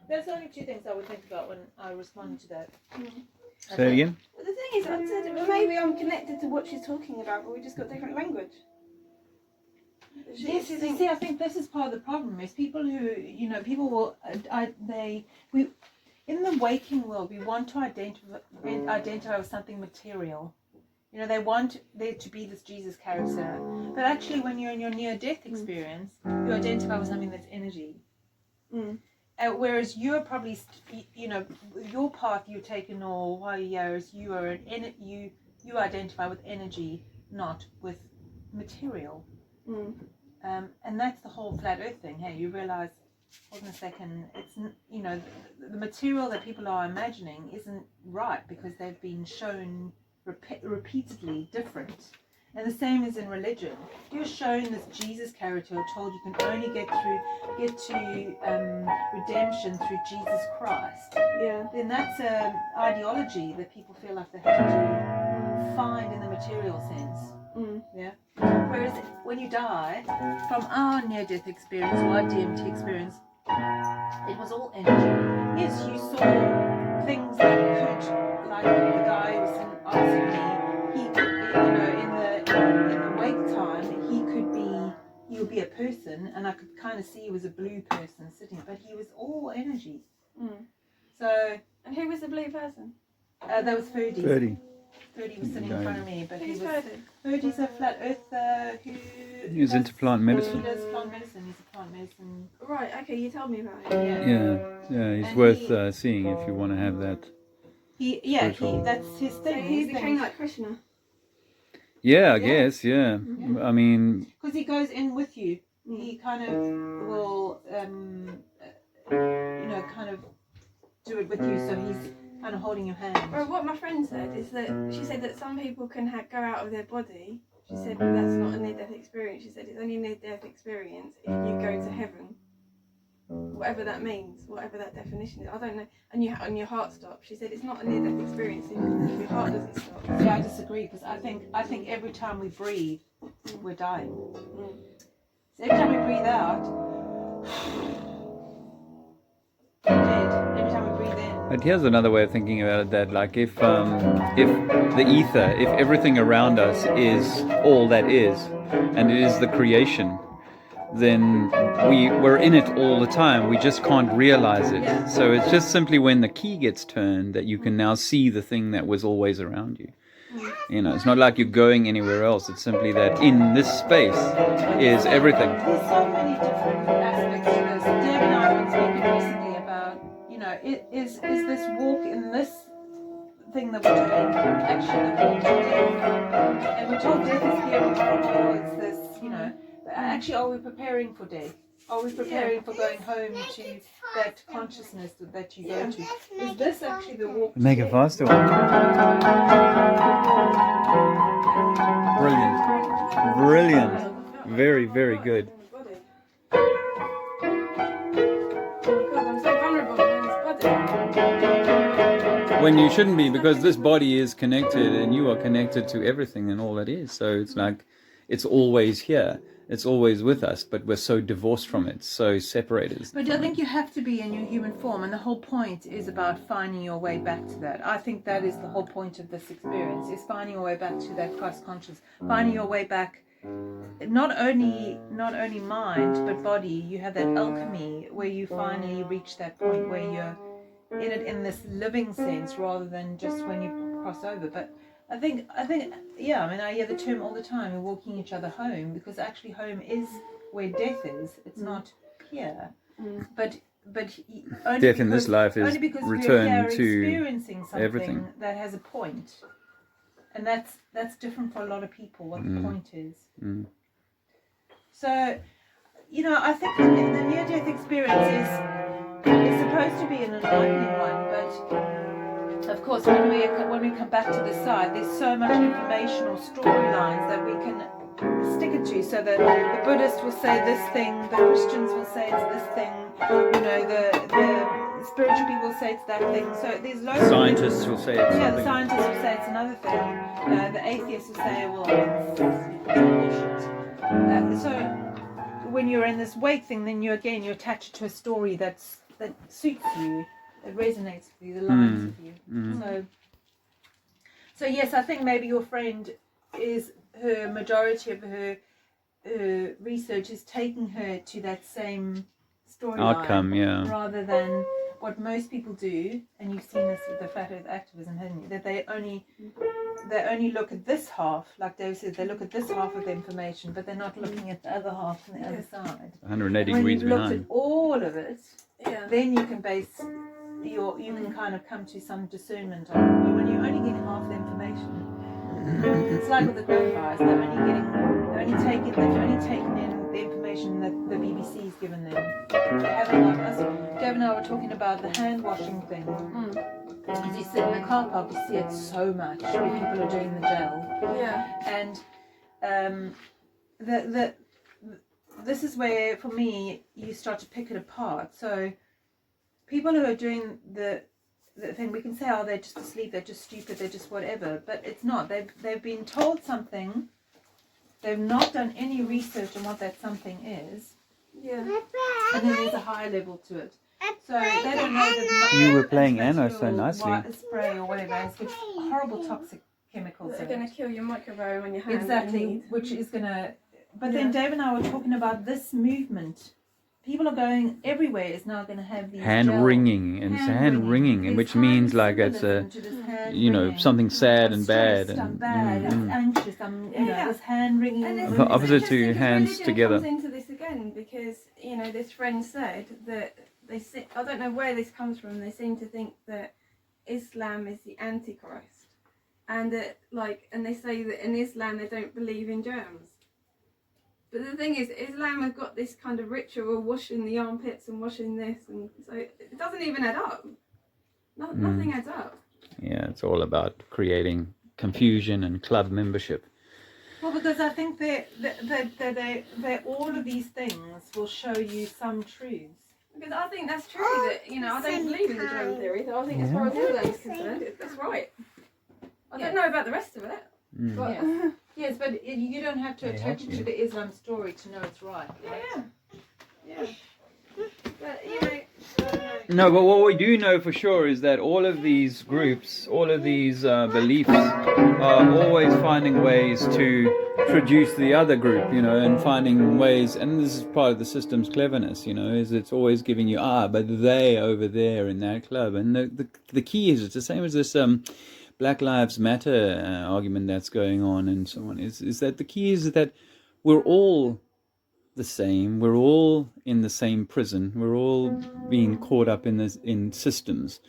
There's only two things I would think about when I responded to that. Say it again? But the thing is, I said, well, maybe I'm connected to what she's talking about, but we just got different language. Yes, see, I think this is part of the problem. Is people who, people will, in the waking world, we want to identify with something material. They want there to be this Jesus character, but actually, when you're in your near-death experience, you identify with something that's energy. Whereas you're probably, your path you've taken all while you're here is you identify with energy, not with material. And that's the whole flat earth thing. Hey, you realize, hold on a second, it's, the material that people are imagining isn't right because they've been shown repeatedly different. And the same is in religion. You're shown this Jesus character, or told you can only get to redemption through Jesus Christ. Yeah. Then that's an ideology that people feel like they have to find in the material sense. Yeah. Whereas when you die, from our near-death experience or our DMT experience, it was all energy. Yes, you saw things that could, like the guy who was answering me, he could, in the wake time, he would be a person, and I could kind of see he was a blue person sitting, but he was all energy. So. And who was the blue person? That was Ferdy. Ferdy was sitting in front of me, but Who's Ferdy? Ferdy's a flat earther who. He's into plant medicine. He does plant medicine. He's a plant medicine. Right. Okay. You told me about him. Yeah. He's worth seeing if you want to have that. That's his thing. So he became like Krishna. Yeah, I guess. Yeah. I mean. Because he goes in with you. He kind of will, kind of do it with you. So he's kind of holding your hand. Well, what my friend said is that she said that some people can go out of their body. She said, but that's not a near-death experience. She said it's only a near-death experience if you go to heaven. Whatever that means, whatever that definition is, I don't know. And your heart stops. She said it's not a near-death experience if your heart doesn't stop. Yeah, I disagree because I think every time we breathe, we're dying. So every time we breathe out, we're dead. Every time we breathe in. But here's another way of thinking about it: that like if the ether, if everything around us is all that is, and it is the creation, then we're in it all the time. We just can't realize it. Yeah. So it's just simply when the key gets turned that you can now see the thing that was always around you. It's not like you're going anywhere else. It's simply that in this space is everything. There's so many different aspects to this. Deb and I were speaking recently about, is this walk in this thing that we're doing actually the walk to death? And we're told death is scary, horrible. It's this, actually, are we preparing for death? Are we preparing for going home to that consciousness that you go to? Is this actually the walk to Make it death? faster. Brilliant. Very, very good. When you shouldn't be, because this body is connected and you are connected to everything and all that is. So it's like, it's always here. It's always with us, but we're so divorced from it, so separated. But I think you have to be in your human form, and the whole point is about finding your way back to that. I think that is the whole point of this experience, is finding your way back to that Christ conscious, finding your way back, not only mind, but body. You have that alchemy where you finally reach that point where you're in it in this living sense rather than just when you cross over. But I think, yeah, I hear the term all the time, we're walking each other home, because actually home is where death is. It's not here. But only death in this life is return to experiencing something everything that has a point. And that's different for a lot of people, what the point is. So, I think the near-death experience is supposed to be an enlightening one, but of course, when we come back to the side, there's so much information or storylines that we can stick it to. So the Buddhist will say this thing, the Christians will say it's this thing, you know, the spiritual people will say it's that thing. So there's loads of Scientists will say it's yeah, something. the scientists will say it's another thing. The atheists will say, well, it's bullshit. So when you're in this wake thing, then you attach it to a story that suits you, that resonates with you, that aligns with you. So yes, I think maybe your friend is her majority of her research is taking her to that same storyline Outcome, yeah. rather than what most people do. And you've seen this with the flat Earth activism, haven't you? That they only look at this half, like Dave says, they look at this half of the information, but they're not looking at the other half on the other side. 180 when degrees you've looked behind. at all of it, Yeah. then you can base you can kind of come to some discernment on it. But when you're only getting half the information, it's like with the coronavirus, they've only taken in the information that the BBC's given them. They haven't like us. Dave and I were talking about the hand washing thing. As you sit in the car park, you see it so much where people are doing the gel. Yeah. And this is where, for me, you start to pick it apart. So people who are doing the thing, we can say, oh, they're just asleep, they're just stupid, they're just whatever, but it's not. They've been told something. They've not done any research on what that something is. Yeah. And then there's a higher level to it. So they don't know that You were playing Anna so nicely. Spray or whatever, it's got horrible toxic chemicals They're in going it. to kill your microbiome on your hands. Exactly, which is going to... But then Dave and I were talking about this movement. People are going everywhere is now going to have these Hand wringing, and hand wringing, which means like it's a, you know, something sad and bad, I'm bad, I'm anxious, this hand wringing. Opposite to hands together. Comes into this again because this friend said that I don't know where this comes from. They seem to think that Islam is the Antichrist, and that and they say that in Islam they don't believe in germs. But the thing is, Islam has got this kind of ritual, washing the armpits and washing this, and so it doesn't even add up. Nothing adds up. Yeah, it's all about creating confusion and club membership. Well, because I think that all of these things will show you some truths. Because I think that's true. That I don't believe in the germ theory. So I think as far as Islam is concerned, that's right. I don't know about the rest of it. But Yes, but you don't have to attach it to the Islam story to know it's right. Yeah. But No, but what we do know for sure is that all of these groups, all of these beliefs are always finding ways to produce the other group, and finding ways, and this is part of the system's cleverness, is it's always giving you, but they over there in that club. And the key is, it's the same as this Black Lives Matter argument that's going on and so on, is that the key is that we're all the same. We're all in the same prison. We're all being caught up in systems,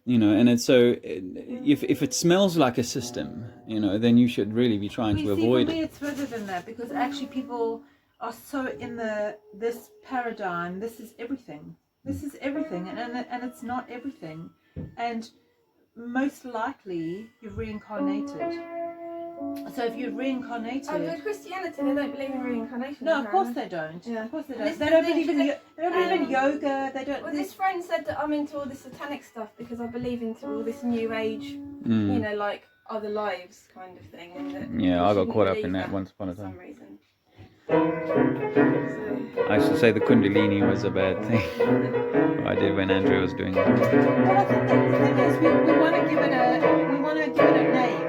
and it's so if it smells like a system, then you should really be trying to avoid for me, it. it's further than that, because actually people are so in this paradigm. This is everything. This is everything, and it's not everything. And most likely you've reincarnated. So if you're reincarnated, with Christianity, they don't believe in reincarnation. no, of course they don't. Yeah. Of course they And don't. this They is don't the believe thing, in yoga. They don't. Well, this friend said that I'm into all this satanic stuff because I believe into all this new age, like other lives kind of thing. And that Yeah, I got shouldn't caught up believe in that once upon a for time. some reason. I used to say the Kundalini was a bad thing. I did when Andrew was doing it. Well, I think that the thing is, we want to give it a name,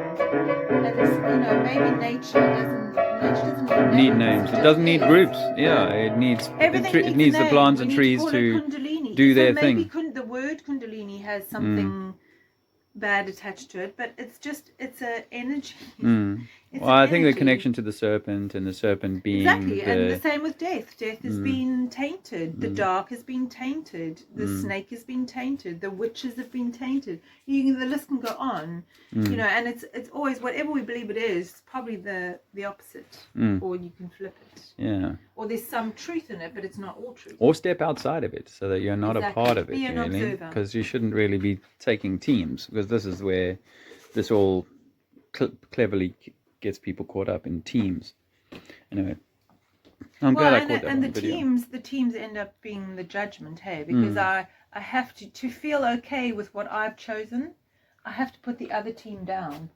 and maybe nature doesn't Need names. It doesn't need groups. Yeah, it needs Everything needs the name. plants We and need trees call it to Kundalini. do their maybe thing. The word Kundalini has something bad attached to it, but it's an energy It's Well, an I think the energy. connection to the serpent and the serpent being Exactly, and the the same with death. Death has been tainted. The dark has been tainted. The snake has been tainted. The witches have been tainted. The list can go on. You know, and it's always whatever we believe it is. It's probably the opposite, or you can flip it. yeah. Or there's some truth in it, but it's not all truth. Or step outside of it so that you're not Exactly. a part of it, Be an really, observer. because you shouldn't really be taking teams, because this is where this all cleverly gets people caught up in teams. Anyway, I'm glad I caught that and on the video. teams end up being the judgment, hey, because I have to feel okay with what I've chosen. I have to put the other team down,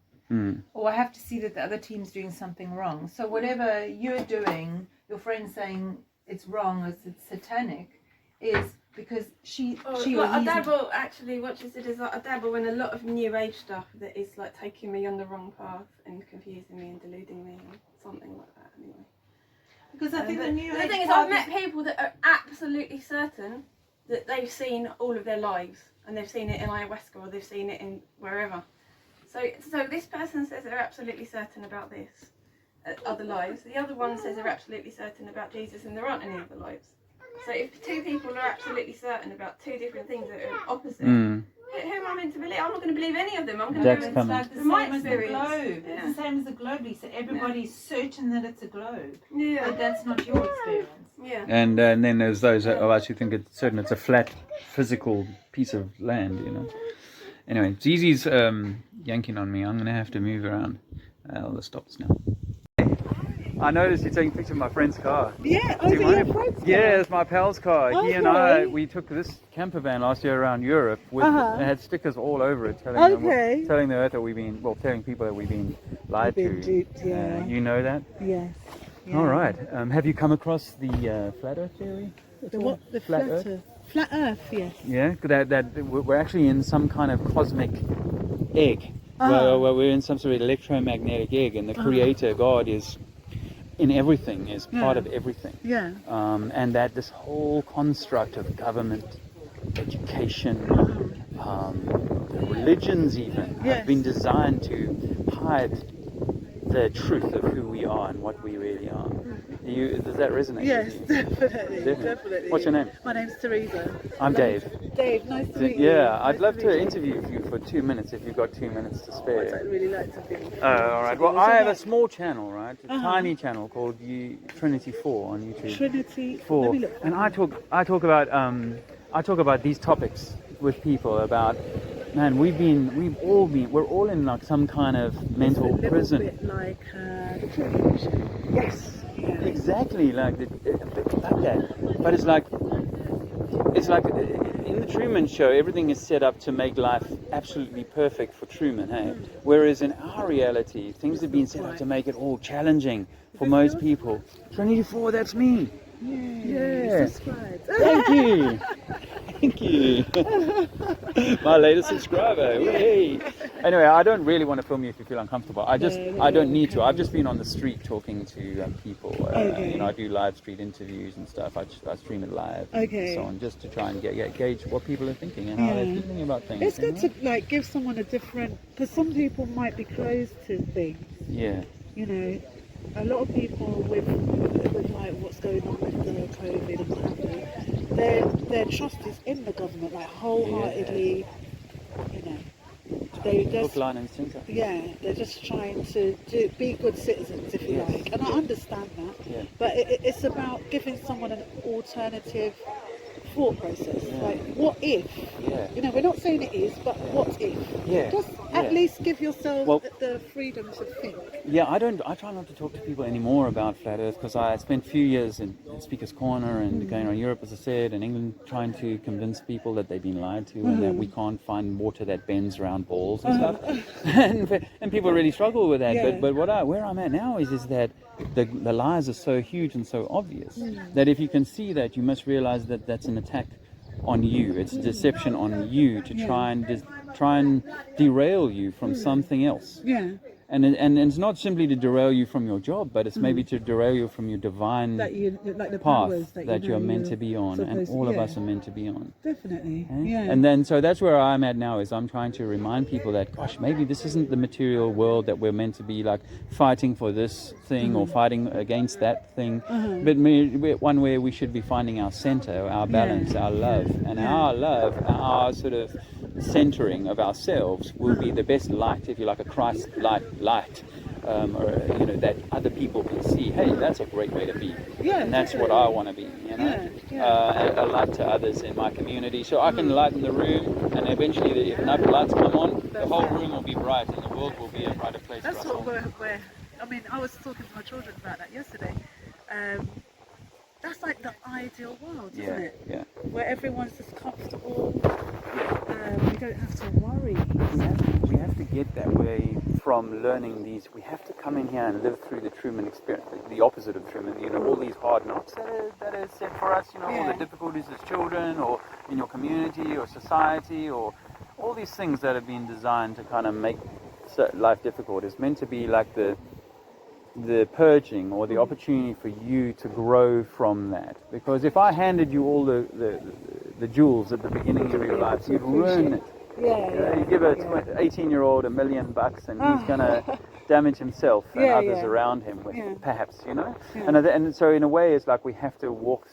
or I have to see that the other team's doing something wrong. So whatever you're doing, your friend saying it's wrong, it's satanic, is because she or I he's dabble, actually, what she said is like, I dabble in a lot of new age stuff that is like taking me on the wrong path and confusing me and deluding me, or something like that, anyway. because I think the new The age thing is, path I've met people that are absolutely certain that they've seen all of their lives, and they've seen it in ayahuasca, or they've seen it in wherever. So this person says they're absolutely certain about this, other lives. The other one says they're absolutely certain about Jesus, and there aren't any other lives. So if two people are absolutely certain about two different things that are opposite, who am I meant to believe? I'm not going to believe any of them. I'm going Jack's to go coming. It's like the from my same as the experience. globe. Yeah. It's the same as the globe, Lisa. Everybody's certain that it's a globe, Yeah. but that's not your experience. Yeah. And then there's those that actually think it's certain it's a flat physical piece of land, you know. Anyway, Zizi's yanking on me. I'm going to have to move around. I'll stop this now. I noticed you're taking a picture of my friend's car. Yeah, Do you over your mind? friend's car. Yeah, it's my pal's car. He and I, Okay. we took this camper van last year around Europe. With, It had stickers all over it telling Okay. telling the earth that telling people that we've been lied We've been to. duped, yeah. You know that? Yes. Yeah. All right. Have you come across the flat earth theory? The what? The Flat flat Earth? Earth. Flat Earth, yes. Yeah, that we're actually in some kind of cosmic egg. Uh-huh. Where we're in some sort of electromagnetic egg, and the Creator, God, is in everything, is part of everything. Yeah. And that this whole construct of government, education, religions even, have been designed to hide the truth of who we are and what we really are. Does that resonate Yes, with you? definitely. What's your name? My name's Teresa. I'm Dave. Dave, nice to meet you. Yeah, I'd Nice love meet to you. interview you for 2 minutes if you've got 2 minutes to spare. I'd really like to be. All right. Well, I have a small channel, right? A tiny channel called Trinity 4 on YouTube. Trinity 4, Let me look. and I talk about these topics with people about. Man, we're all in like some kind of mental a little prison. bit like the Truman Show. Yes, Yeah. exactly, like a bit like that. But it's like in the Truman Show, everything is set up to make life absolutely perfect for Truman, hey? Whereas in our reality, things have been set up to make it all challenging for most people. Trinity 4, that's me. Yeah. Subscribe. Thank you. Thank you. My latest subscriber. Hey. Anyway, I don't really want to film you if you feel uncomfortable. I don't need to. I've just been on the street talking to people. Okay. You know, I do live street interviews and stuff. I stream it live. Okay. And so on, just to try and gauge what people are thinking and how they're feeling about things. It's good you know? to like give someone a different, because some people might be closed to things. Yeah. You know, a lot of people with like what's going on with the COVID and what have you, their trust is in the government, like wholeheartedly. You know, they Hook, just line and sinker. they're just trying to be good citizens, if you like, and I understand that. Yeah. But it's about giving someone an alternative thought process. Like, what if? Yeah. You know, we're not saying it is, but what if? Yeah. Just at least give yourself Well- the freedom to think. Yeah, I try not to talk to people anymore about flat Earth because I spent a few years in Speaker's Corner and going around Europe, as I said, and England, trying to convince people that they've been lied to and that we can't find water that bends around balls and stuff. and people really struggle with that. Yeah. But where I'm at now is that the lies are so huge and so obvious that if you can see that, you must realize that that's an attack on you. It's a deception on you to try and derail you from something else. Yeah. and it's not simply to derail you from your job, but it's maybe to derail you from your divine That you like the path powers that you you're know meant to be on, and supposed- all of yeah. us are meant to be on. Definitely. Eh? Yeah. And then, so that's where I'm at now, is I'm trying to remind people that, gosh, maybe this isn't the material world that we're meant to be like fighting for this thing or fighting against that thing, but one where we should be finding our center, our balance, our love, and our love, our sort of centering of ourselves will be the best light, if you like, a Christ-like light. Or you know, that other people can see, hey, that's a great way to be, Yeah, and that's what I want to be, you know, a light to others in my community, so I can lighten the room, and eventually, if enough lights come on, the whole room will be bright, and the world will be a brighter place That's for us all. what we're. I mean, I was talking to my children about that yesterday. That's like the ideal world, isn't it? Yeah. Where everyone's just comfortable. We don't have to worry. We have to get that way from learning these. We have to come in here and live through the Truman experience, the opposite of Truman. You know, all these hard knocks that are set for us. You know, all the difficulties as children, or in your community, or society, or all these things that have been designed to kind of make life difficult. Is meant to be like the purging, or the opportunity for you to grow from that. Because if I handed you all the jewels at the beginning of your life, you'd ruin it. You give a 18-year-old $1 million and he's going to damage himself and others around him with perhaps, you know. And so in a way, it's like we have to walk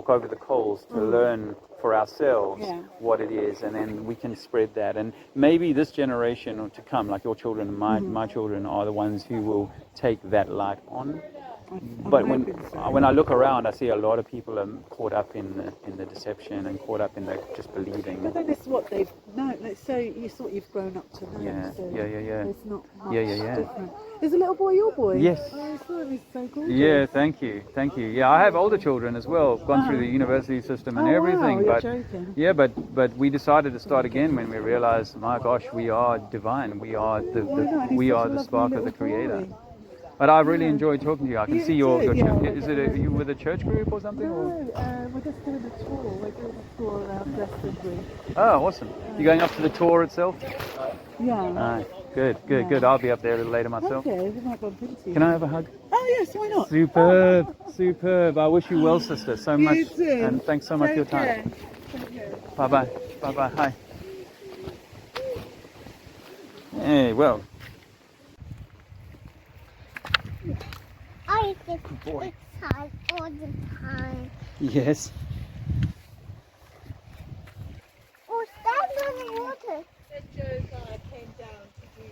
over the coals to learn for ourselves what it is, and then we can spread that. And maybe this generation or to come, like your children, my children, are the ones who will take that light on. But when I look around, I see a lot of people are caught up in the deception and caught up in the just believing. But then it's what they've known. So you thought you've grown up to know. Yeah. So Yeah. There's not much Yeah. different. Is the little boy your boy? Yes. Oh, I saw him. He's so gorgeous. Yeah, thank you. Yeah, I have older children as well. Gone through the university system and Oh, everything. wow, but you're joking. yeah, but we decided to start again when we realized, my gosh, we are divine. We are the spark of the Creator. But I really enjoyed talking to you. I can see your church. Are you with a church group or something? No, we're just doing a tour. We're doing a tour around Glastonbury. Oh, awesome. You going up to the tour itself? Yeah. Good. I'll be up there a little later myself. Okay, we might bump into you. Can I have a hug? Oh, yes, why not? Superb. I wish you well, sister, so much. You too. And thanks so much for your time. Take care. Bye-bye. Hi. Hey, well. I get boy. excited all the time. Yes. Oh, stand on the water. Joe came down to do